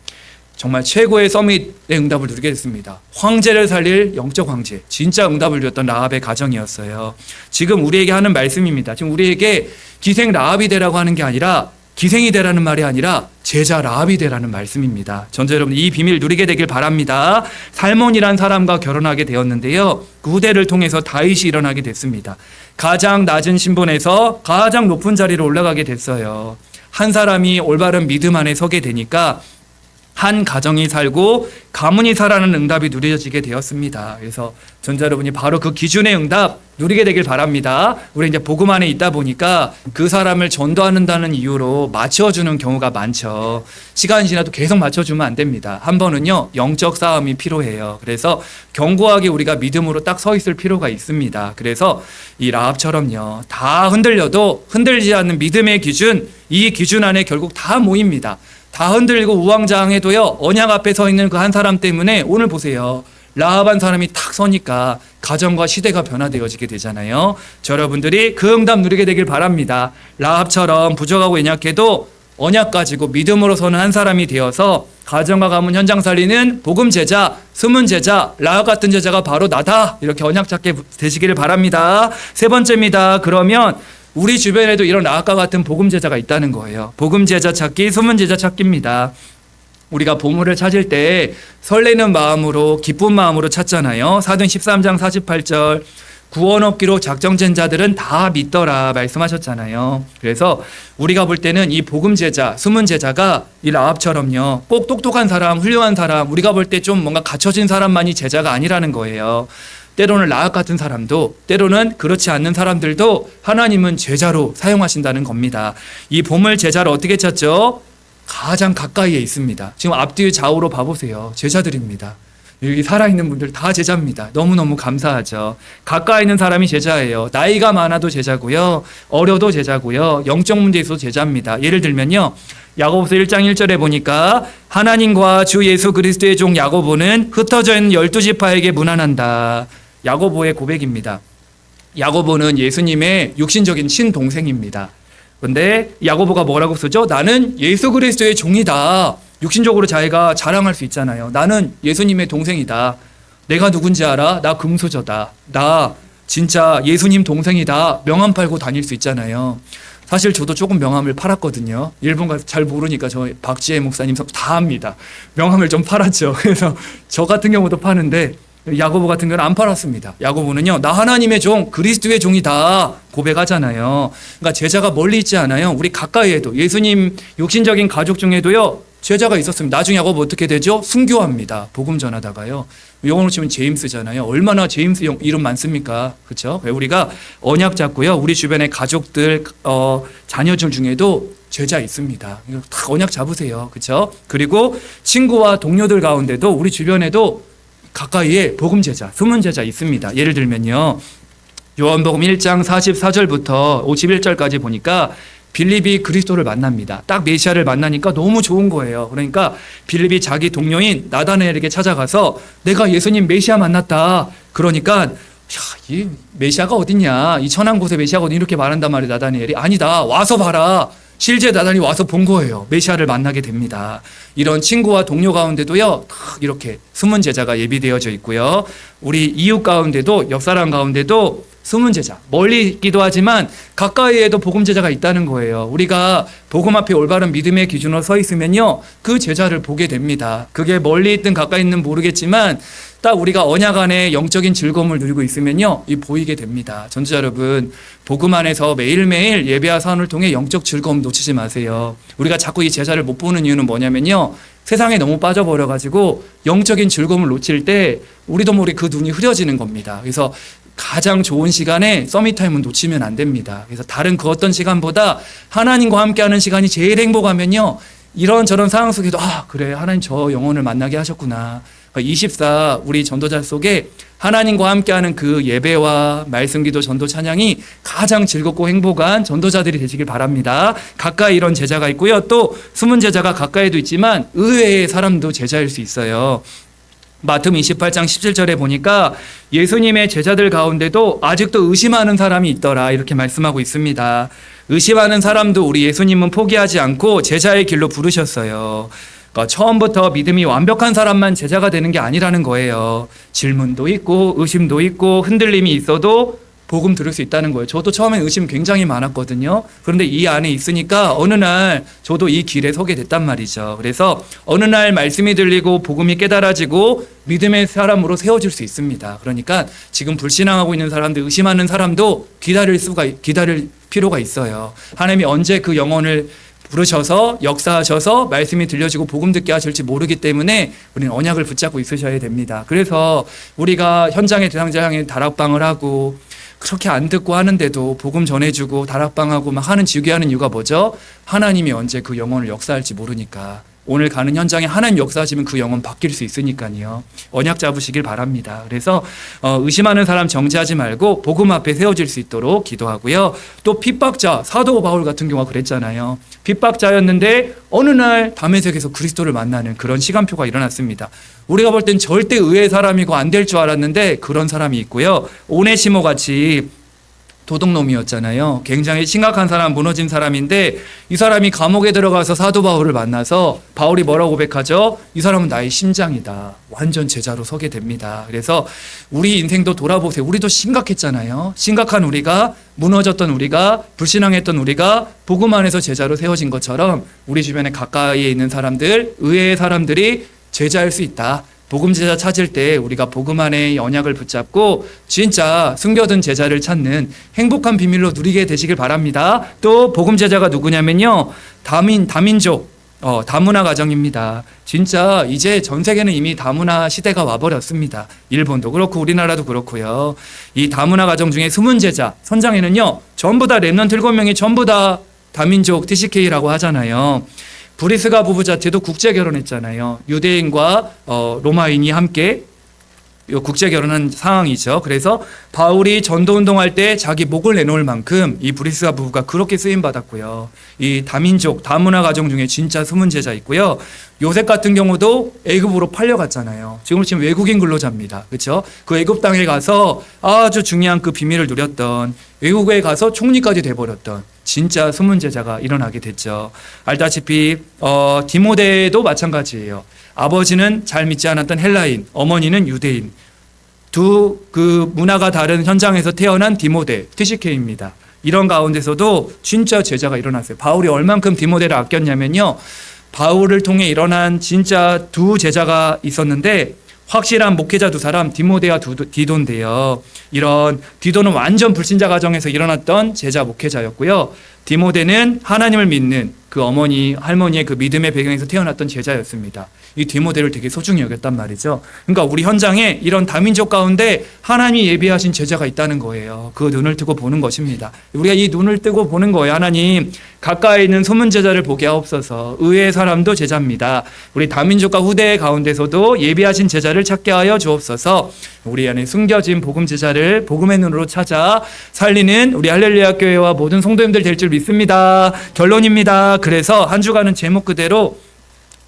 정말 최고의 서밋의 응답을 누리게 됐습니다. 황제를 살릴 영적 황제, 진짜 응답을 누렸던 라합의 가정이었어요. 지금 우리에게 하는 말씀입니다. 지금 우리에게 기생 라합이 되라고 하는 게 아니라, 기생이 되라는 말이 아니라 제자 라합이 되라는 말씀입니다. 전자 여러분, 이 비밀 누리게 되길 바랍니다. 살몬이란 사람과 결혼하게 되었는데요, 그 후대를 통해서 다윗이 일어나게 됐습니다. 가장 낮은 신분에서 가장 높은 자리로 올라가게 됐어요. 한 사람이 올바른 믿음 안에 서게 되니까 한 가정이 살고 가문이 살아나는 응답이 누려지게 되었습니다. 그래서 전자 여러분이 바로 그 기준의 응답 누리게 되길 바랍니다. 우리 이제 복음 안에 있다 보니까 그 사람을 전도한다는 이유로 맞춰주는 경우가 많죠. 시간이 지나도 계속 맞춰주면 안 됩니다. 한 번은요, 영적 싸움이 필요해요. 그래서 견고하게 우리가 믿음으로 딱 서 있을 필요가 있습니다. 그래서 이 라합처럼요, 다 흔들려도 흔들리지 않는 믿음의 기준, 이 기준 안에 결국 다 모입니다. 다 흔들리고 우왕좌왕해도요, 언약 앞에 서 있는 그 한 사람 때문에 오늘 보세요, 라합 한 사람이 탁 서니까 가정과 시대가 변화되어지게 되잖아요. 저 여러분들이 그 응답 누리게 되길 바랍니다. 라합처럼 부족하고 연약해도 언약 가지고 믿음으로 서는 한 사람이 되어서 가정과 가문 현장 살리는 복음 제자, 숨은 제자, 라합 같은 제자가 바로 나다, 이렇게 언약 잡게 되시기를 바랍니다. 세 번째입니다. 그러면 우리 주변에도 이런 라합과 같은 복음 제자가 있다는 거예요. 복음 제자 찾기, 숨은 제자 찾기입니다. 우리가 보물을 찾을 때 설레는 마음으로, 기쁜 마음으로 찾잖아요. 사도행 13장 48절, 구원 얻기로 작정된 자들은 다 믿더라 말씀하셨잖아요. 그래서 우리가 볼 때는 이 복음 제자, 숨은 제자가 이 라합처럼요, 꼭 똑똑한 사람, 훌륭한 사람, 우리가 볼 때 좀 뭔가 갖춰진 사람만이 제자가 아니라는 거예요. 때로는 라합 같은 사람도, 때로는 그렇지 않는 사람들도 하나님은 제자로 사용하신다는 겁니다. 이 보물 제자를 어떻게 찾죠? 가장 가까이에 있습니다. 지금 앞뒤 좌우로 봐보세요. 제자들입니다. 여기 살아있는 분들 다 제자입니다. 너무너무 감사하죠. 가까이 있는 사람이 제자예요. 나이가 많아도 제자고요, 어려도 제자고요, 영적 문제에서도 제자입니다. 예를 들면요, 야고보서 1장 1절에 보니까 하나님과 주 예수 그리스도의 종 야고보는 흩어져 있는 12지파에게 문안한다. 야고보의 고백입니다. 야고보는 예수님의 육신적인 친동생입니다. 그런데 야고보가 뭐라고 쓰죠? 나는 예수 그리스도의 종이다. 육신적으로 자기가 자랑할 수 있잖아요. 나는 예수님의 동생이다. 내가 누군지 알아? 나 금수저다. 나 진짜 예수님 동생이다. 명함 팔고 다닐 수 있잖아요. 사실 저도 조금 명함을 팔았거든요. 일본 가서 잘 모르니까 저 박지혜 목사님 다 압니다. 명함을 좀 팔았죠. 그래서 저 같은 경우도 파는데 야고보 같은 경우는 안 팔았습니다. 야고보는요, 나 하나님의 종, 그리스도의 종이다 고백하잖아요. 그러니까 제자가 멀리 있지 않아요. 우리 가까이에도, 예수님 육신적인 가족 중에도요, 제자가 있었습니다. 나중에 야고보 어떻게 되죠? 순교합니다. 복음 전하다가요. 영어로 치면 제임스잖아요. 얼마나 제임스 이름 많습니까? 그렇죠? 우리가 언약 잡고요, 우리 주변의 가족들, 자녀들 중에도 제자 있습니다. 다 언약 잡으세요. 그렇죠? 그리고 친구와 동료들 가운데도, 우리 주변에도 가까이에 복음 제자, 숨은 제자 있습니다. 예를 들면요, 요한복음 1장 44절부터 51절까지 보니까 빌립이 그리스도를 만납니다. 딱 메시아를 만나니까 너무 좋은 거예요. 그러니까 빌립이 자기 동료인 나다나엘에게 찾아가서 내가 예수님 메시아 만났다. 그러니까 이 메시아가 어딨냐, 이 천한 곳에 메시아가 어디, 이렇게 말한단 말이에요. 나다나엘이 아니다, 와서 봐라. 실제 나단이 와서 본 거예요. 메시아를 만나게 됩니다. 이런 친구와 동료 가운데도요, 이렇게 숨은 제자가 예비되어져 있고요, 우리 이웃 가운데도, 옆사람 가운데도 숨은 제자, 멀리 있기도 하지만 가까이에도 복음 제자가 있다는 거예요. 우리가 복음 앞에 올바른 믿음의 기준으로 서 있으면요, 그 제자를 보게 됩니다. 그게 멀리 있든 가까이 있든 모르겠지만 딱 우리가 언약 안에 영적인 즐거움을 누리고 있으면요, 이 보이게 됩니다. 전도자 여러분, 복음 안에서 매일매일 예배와 사원을 통해 영적 즐거움 놓치지 마세요. 우리가 자꾸 이 제자를 못 보는 이유는 뭐냐면요, 세상에 너무 빠져버려가지고 영적인 즐거움을 놓칠 때 우리도 모르게 그 눈이 흐려지는 겁니다. 그래서 가장 좋은 시간에 서밋타임은 놓치면 안 됩니다. 그래서 다른 그 어떤 시간보다 하나님과 함께하는 시간이 제일 행복하면요, 이런저런 상황 속에도 그래, 하나님 저 영혼을 만나게 하셨구나. 24 우리 전도자 속에 하나님과 함께하는 그 예배와 말씀기도, 전도, 찬양이 가장 즐겁고 행복한 전도자들이 되시길 바랍니다. 가까이 이런 제자가 있고요, 또 숨은 제자가 가까이도 있지만 의외의 사람도 제자일 수 있어요. 마태복음 28장 17절에 보니까 예수님의 제자들 가운데도 아직도 의심하는 사람이 있더라 이렇게 말씀하고 있습니다. 의심하는 사람도 우리 예수님은 포기하지 않고 제자의 길로 부르셨어요. 그러니까 처음부터 믿음이 완벽한 사람만 제자가 되는 게 아니라는 거예요. 질문도 있고 의심도 있고 흔들림이 있어도 복음 들을 수 있다는 거예요. 저도 처음엔 의심 굉장히 많았거든요. 그런데 이 안에 있으니까 어느 날 저도 이 길에 서게 됐단 말이죠. 그래서 어느 날 말씀이 들리고 복음이 깨달아지고 믿음의 사람으로 세워질 수 있습니다. 그러니까 지금 불신앙하고 있는 사람들, 의심하는 사람도 기다릴 필요가 있어요. 하나님이 언제 그 영혼을 부르셔서 역사하셔서 말씀이 들려지고 복음 듣게 하실지 모르기 때문에 우리는 언약을 붙잡고 있으셔야 됩니다. 그래서 우리가 현장의 대상자 향해 다락방을 하고 그렇게 안 듣고 하는데도 복음 전해주고 다락방하고 막 하는 지우개하는 이유가 뭐죠? 하나님이 언제 그 영혼을 역사할지 모르니까. 오늘 가는 현장에 하나님 역사하시면 그 영혼 바뀔 수 있으니까요. 언약 잡으시길 바랍니다. 그래서 의심하는 사람 정지하지 말고 복음 앞에 세워질 수 있도록 기도하고요. 또 핍박자, 사도 바울 같은 경우가 그랬잖아요. 핍박자였는데 어느 날 다메섹에서 그리스도를 만나는 그런 시간표가 일어났습니다. 우리가 볼 땐 절대 의외의 사람이고 안 될 줄 알았는데 그런 사람이 있고요. 오네시모 같이 도둑놈이었잖아요. 굉장히 심각한 사람, 무너진 사람인데 이 사람이 감옥에 들어가서 사도 바울을 만나서 바울이 뭐라고 고백하죠? 이 사람은 나의 심장이다. 완전 제자로 서게 됩니다. 그래서 우리 인생도 돌아보세요. 우리도 심각했잖아요. 심각한 우리가, 무너졌던 우리가, 불신앙했던 우리가 복음 안에서 제자로 세워진 것처럼 우리 주변에 가까이에 있는 사람들, 의외의 사람들이 제자일 수 있다. 복음 제자 찾을 때 우리가 복음 안에 언약을 붙잡고 진짜 숨겨둔 제자를 찾는 행복한 비밀로 누리게 되시길 바랍니다. 또 복음 제자가 누구냐면요, 다민족 다문화 가정입니다. 진짜 이제 전 세계는 이미 다문화 시대가 와버렸습니다. 일본도 그렇고 우리나라도 그렇고요. 이 다문화 가정 중에 숨은 제자 선장에는요 전부 다 렘넌트 7명이 전부 다 다민족 TCK라고 하잖아요. 브리스가 부부 자체도 국제 결혼했잖아요. 유대인과 로마인이 함께 국제 결혼한 상황이죠. 그래서 바울이 전도 운동할 때 자기 목을 내놓을 만큼 이 브리스가 부부가 그렇게 쓰임 받았고요. 이 다민족 다문화 가정 중에 진짜 숨은 제자 있고요. 요셉 같은 경우도 애굽으로 팔려갔잖아요. 지금 외국인 근로자입니다. 그렇죠? 그 애굽 땅에 가서 아주 중요한 그 비밀을 누렸던, 외국에 가서 총리까지 돼버렸던 진짜 숨은 제자가 일어나게 됐죠. 알다시피 디모데도 마찬가지예요. 아버지는 잘 믿지 않았던 헬라인, 어머니는 유대인. 두 그 문화가 다른 현장에서 태어난 디모데, TCK입니다. 이런 가운데서도 진짜 제자가 일어났어요. 바울이 얼만큼 디모데를 아꼈냐면요. 바울을 통해 일어난 진짜 두 제자가 있었는데 확실한 목회자 두 사람, 디모데와 디도인데요. 이런 디도는 완전 불신자 가정에서 일어났던 제자 목회자였고요. 디모데는 하나님을 믿는 그 어머니, 할머니의 그 믿음의 배경에서 태어났던 제자였습니다. 이 디모데를 되게 소중히 여겼단 말이죠. 그러니까 우리 현장에 이런 다민족 가운데 하나님이 예비하신 제자가 있다는 거예요. 그 눈을 뜨고 보는 것입니다. 우리가 이 눈을 뜨고 보는 거예요. 하나님, 가까이 있는 소문 제자를 보게 하옵소서. 의외의 사람도 제자입니다. 우리 다민족과 후대 가운데서도 예비하신 제자를 찾게 하여 주옵소서. 우리 안에 숨겨진 복음 제자를 복음의 눈으로 찾아 살리는 우리 할렐루야 교회와 모든 성도님들 될 줄 믿습니다. 결론입니다. 그래서 한 주간은 제목 그대로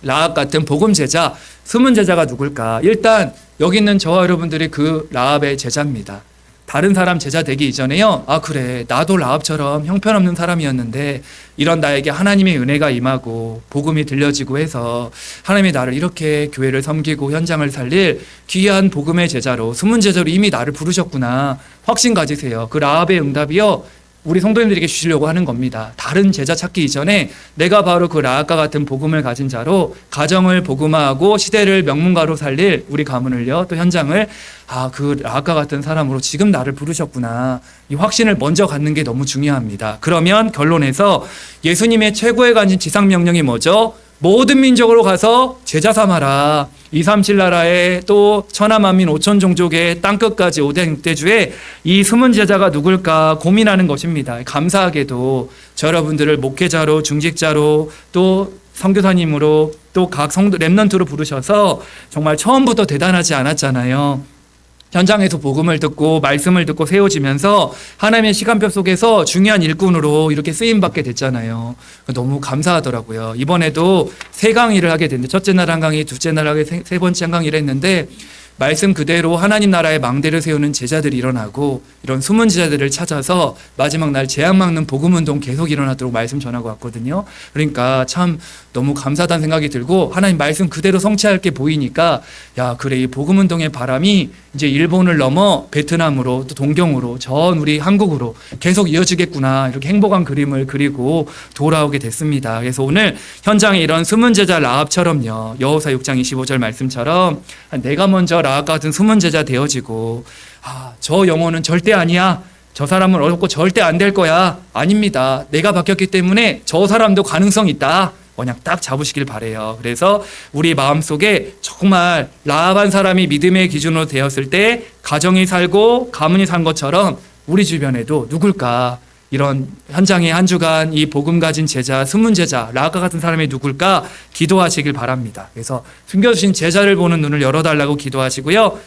라합 같은 복음 제자, 숨은 제자가 누굴까? 일단 여기 있는 저와 여러분들이 그 라합의 제자입니다. 다른 사람 제자 되기 이전에요. 아 그래, 나도 라합처럼 형편없는 사람이었는데 이런 나에게 하나님의 은혜가 임하고 복음이 들려지고 해서 하나님이 나를 이렇게 교회를 섬기고 현장을 살릴 귀한 복음의 제자로, 숨은 제자로 이미 나를 부르셨구나. 확신 가지세요. 그 라합의 응답이요, 우리 성도님들에게 주시려고 하는 겁니다. 다른 제자 찾기 이전에 내가 바로 그 라합과 같은 복음을 가진 자로 가정을 복음화하고 시대를 명문가로 살릴 우리 가문을요, 또 현장을 그 라합과 같은 사람으로 지금 나를 부르셨구나. 이 확신을 먼저 갖는 게 너무 중요합니다. 그러면 결론에서 예수님의 최고의 간신 지상명령이 뭐죠? 모든 민족으로 가서 제자 삼아라. 237 나라에 또 천하만민 5천 종족의 땅끝까지 5대 6대주에 이 숨은 제자가 누굴까 고민하는 것입니다. 감사하게도 저 여러분들을 목회자로, 중직자로, 또 선교사님으로, 또 각 성도 렘넌트로 부르셔서 정말 처음부터 대단하지 않았잖아요. 현장에서 복음을 듣고 말씀을 듣고 세워지면서 하나님의 시간표 속에서 중요한 일꾼으로 이렇게 쓰임받게 됐잖아요. 너무 감사하더라고요. 이번에도 세 강의를 하게 됐는데 첫째 날 한 강의, 둘째 날 하게 세 번째 한 강의를 했는데 말씀 그대로 하나님 나라의 망대를 세우는 제자들이 일어나고 이런 숨은 제자들을 찾아서 마지막 날 재앙 막는 복음운동 계속 일어나도록 말씀 전하고 왔거든요. 그러니까 참 너무 감사하다는 생각이 들고 하나님 말씀 그대로 성취할 게 보이니까 야 그래 이 복음운동의 바람이 이제 일본을 넘어 베트남으로 또 동경으로 전 우리 한국으로 계속 이어지겠구나 이렇게 행복한 그림을 그리고 돌아오게 됐습니다. 그래서 오늘 현장에 이런 숨은 제자 라합처럼요. 여호수아 6장 25절 말씀처럼 내가 먼저 라합 같은 숨은 제자 되어지고 저 영혼은 절대 아니야. 저 사람은 어렵고 절대 안 될 거야. 아닙니다. 내가 바뀌었기 때문에 저 사람도 가능성 있다. 그냥 딱 잡으시길 바래요. 그래서 우리 마음속에 정말 라합한 사람이 믿음의 기준으로 되었을 때 가정이 살고 가문이 산 것처럼 우리 주변에도 누굴까? 이런 현장에 한 주간 이 복음 가진 제자, 숨은 제자, 라합과 같은 사람이 누굴까 기도하시길 바랍니다. 그래서 숨겨주신 제자를 보는 눈을 열어달라고 기도하시고요.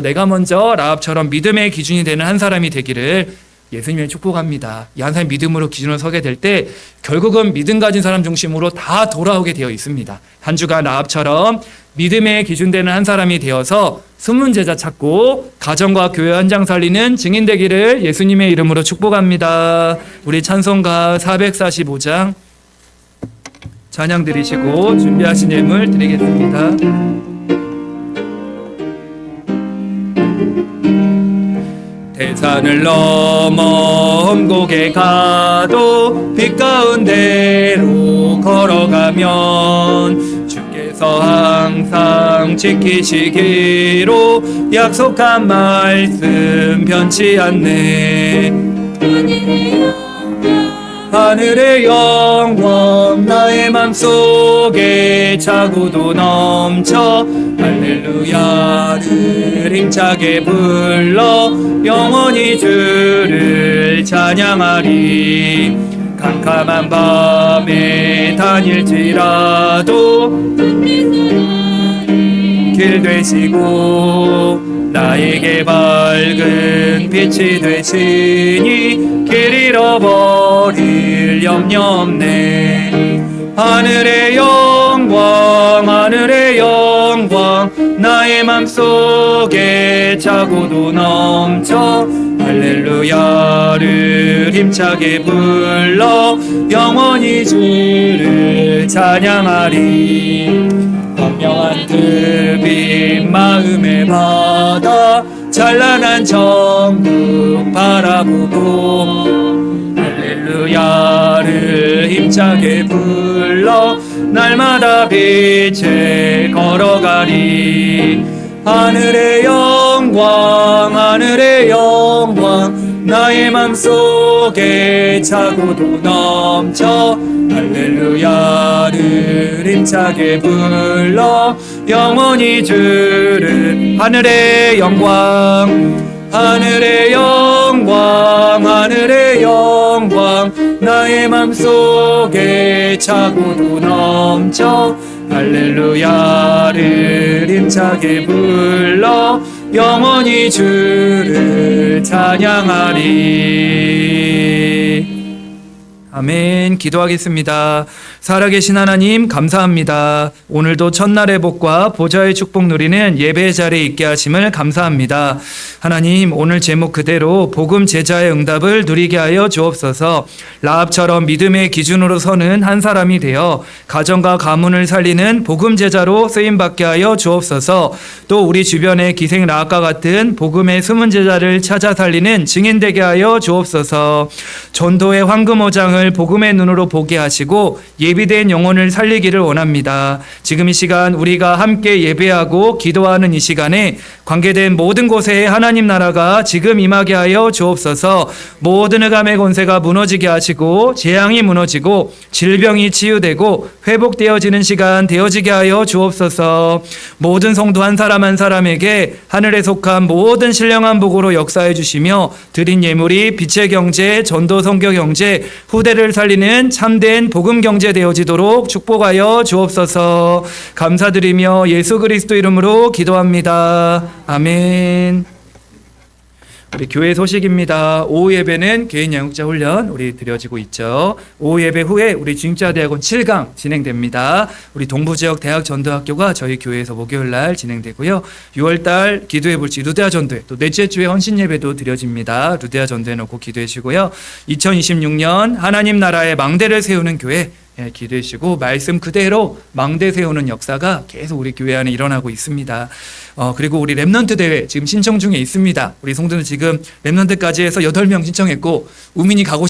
내가 먼저 라합처럼 믿음의 기준이 되는 한 사람이 되기를 예수님의 축복합니다. 이 한 사람이 믿음으로 기준으로 서게 될 때 결국은 믿음 가진 사람 중심으로 다 돌아오게 되어 있습니다. 한 주간 라합처럼 믿음의 기준 되는 한 사람이 되어서 숨은 제자 찾고 가정과 교회 현장 살리는 증인 되기를 예수님의 이름으로 축복합니다. 우리 찬송가 445장 찬양 드리시고 준비하신 예물 드리겠습니다. 대산을 넘어 험곡에 가도 빛 가운데로 걸어가면 주께서 항상 지키시기로 약속한 말씀 변치 않네. 하늘의 영광 나의 맘속에 차고도 넘쳐 할렐루야를 힘차게 불러 영원히 주를 찬양하리. 캄캄한 밤에 다닐지라도 길 되시고 나에게 밝은 빛이 되시니 길 잃어버릴 염려 없네. 하늘의 영광 하늘의 영광 나의 맘속에 차고도 넘쳐 할렐루야를 힘차게 불러 영원히 주를 찬양하리. 광명한 듭이 마음에 받아 찬란한 천국 바라보고 할렐루야를 힘차게 불러 날마다 빛에 걸어가리. 하늘의 영광 하늘의 영광 나의 맘속에 차고도 넘쳐 할렐루야를 힘차게 불러 영원히 주를. 하늘의 영광 하늘의 영광 하늘의 영광 나의 맘속에 차고도 넘쳐 할렐루야를 힘차게 불러 영원히 주를 찬양하리. 아멘. 기도하겠습니다. 살아계신 하나님 감사합니다. 오늘도 첫날의 복과 보좌의 축복 누리는 예배의 자리에 있게 하심을 감사합니다. 하나님 오늘 제목 그대로 복음 제자의 응답을 누리게 하여 주옵소서. 라합처럼 믿음의 기준으로 서는 한 사람이 되어 가정과 가문을 살리는 복음 제자로 쓰임받게 하여 주옵소서. 또 우리 주변의 기생 라합과 같은 복음의 숨은 제자를 찾아 살리는 증인 되게 하여 주옵소서. 전도의 황금오장을 복음의 눈으로 보게 하시고 예비된 영혼을 살리기를 원합니다. 지금 이 시간 우리가 함께 예배하고 기도하는 이 시간에 관계된 모든 곳에 하나님 나라가 지금 임하게 하여 주옵소서. 모든 흑암의 권세가 무너지게 하시고 재앙이 무너지고 질병이 치유되고 회복되어지는 시간 되어지게 하여 주옵소서. 모든 성도 한 사람 한 사람에게 하늘에 속한 모든 신령한 복으로 역사해 주시며 드린 예물이 빛의 경제, 전도 선교 경제, 후대를 살리는 참된 복음 경제 되어지도록 축복하여 주옵소서. 감사드리며 예수 그리스도 이름으로 기도합니다. 아멘. 우리 교회 소식입니다. 오후 예배는 개인 양육자 훈련 우리 드려지고 있죠. 오후 예배 후에 우리 중자대학원 7강 진행됩니다. 우리 동부지역 대학 전도학교가 저희 교회에서 목요일 날 진행되고요. 6월 달 기도해 볼지 루데아 전도회 또 넷째 주에 헌신 예배도 드려집니다. 루데아 전도회 놓고 기도해 주시고요. 2026년 하나님 나라의 망대를 세우는 교회 기도해 주시고 말씀 그대로 망대 세우는 역사가 계속 우리 교회 안에 일어나고 있습니다. 그리고 우리 랩넌트 대회 지금 신청 중에 있습니다. 우리 성도는 지금 랩넌트까지 해서 8명 신청했고 우민이 가고